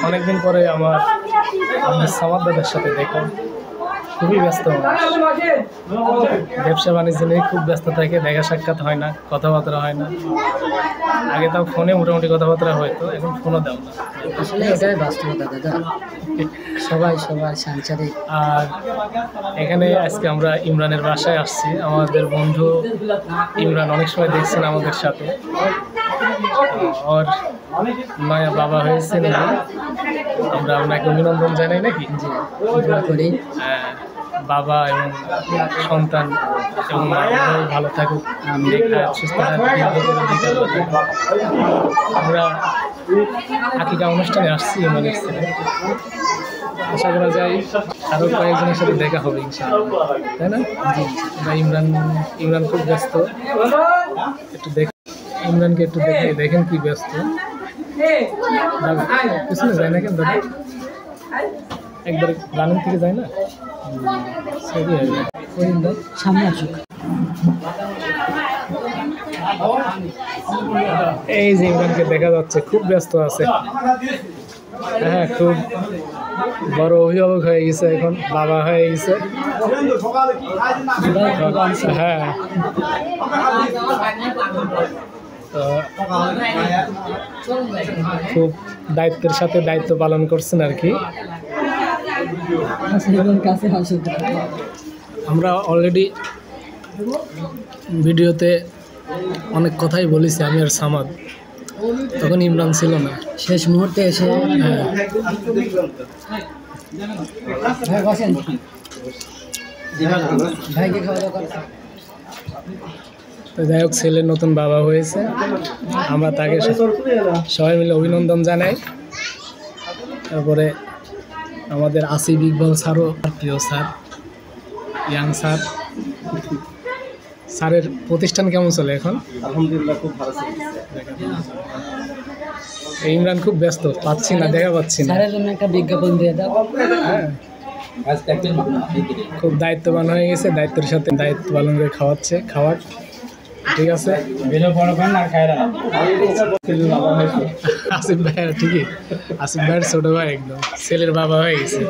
অনেকদিন পরে আমার সামাদ দাদার সাথে দেখা, খুবই ব্যস্ত ব্যবসা বাণিজ্য নিয়ে খুব ব্যস্ত থাকে, দেখা সাক্ষাৎ হয় না, কথাবার্তা হয় না। আগে তাও ফোনে মোটামুটি কথাবার্তা হয়তো, এখন ফোনও দাও না। আসলে এটাই বাস্তবতা দাদা, সবাই সবার সাংসারিক। আর এখানে আজকে আমরা ইমরানের বাসায় আসছি। আমাদের বন্ধু ইমরান অনেক সময় দেখছেন আমাদের সাথে, ওর নয়া বাবা হয়েছে না, আমরা ওনাকে অভিনন্দন জানাই নাকি দোয়া করি বাবা এবং সন্তান এবং মা ভালো থাকুক, সুস্থ থাকুক। আমরা আকিকা অনুষ্ঠানে আসছি ইমরানের ছেলে, আশা করা যায় আরও কয়েকজনের সাথে দেখা হবে ইনশাআল্লাহ, তাই না? ইমরান খুব ব্যস্ত, একটু ইমরানকে একটু দেখেন কি ব্যস্ত। পিছনে যায় না কেন দাদা? একবার রানিং থেকে যায় না, সামনে আসুক। এই যে ইমরানকে দেখা যাচ্ছে খুব ব্যস্ত আছে। হ্যাঁ, খুব বড় অভিভাবক হয়ে গেছে, এখন বাবা হয়ে গেছে। হ্যাঁ, খুব দায়িত্বের সাথে দায়িত্ব পালন করছেন আর কি। আমরা অলরেডি ভিডিওতে অনেক কথাই বলেছি আমি আর সামাদ, তখন ইমরান ছিল না, শেষ মুহূর্তে এসে ভাইকে খাওয়া দাওয়া। তো যাই হোক, ছেলের নতুন বাবা হয়েছে, আমরা তাকে সবাই মিলে অভিনন্দন জানাই। তারপরে আমাদের আসিফ ইকবাল স্যারও, প্রিয় স্যার, ইয়াং স্যার। স্যারের প্রতিষ্ঠান কেমন চলে এখন? আলহামদুলিল্লাহ, খুব ভালো চলছে। ইমরান খুব ব্যস্ত, পাচ্ছি না, দেখা পাচ্ছি না। স্যারের জন্য একটা বিজ্ঞাপন দিয়ে দাও। হ্যাঁ, খুব দায়িত্ববান হয়ে গেছে, দায়িত্বের সাথে দায়িত্ব পালন করে খাওয়াচ্ছে খাবার। ঠিক আছে, আসিফ ভাইয়ের ঠিকই, আসিফ ভাইয়ের ছোট ভাই একদম ছেলের বাবা হয়ে গেছে।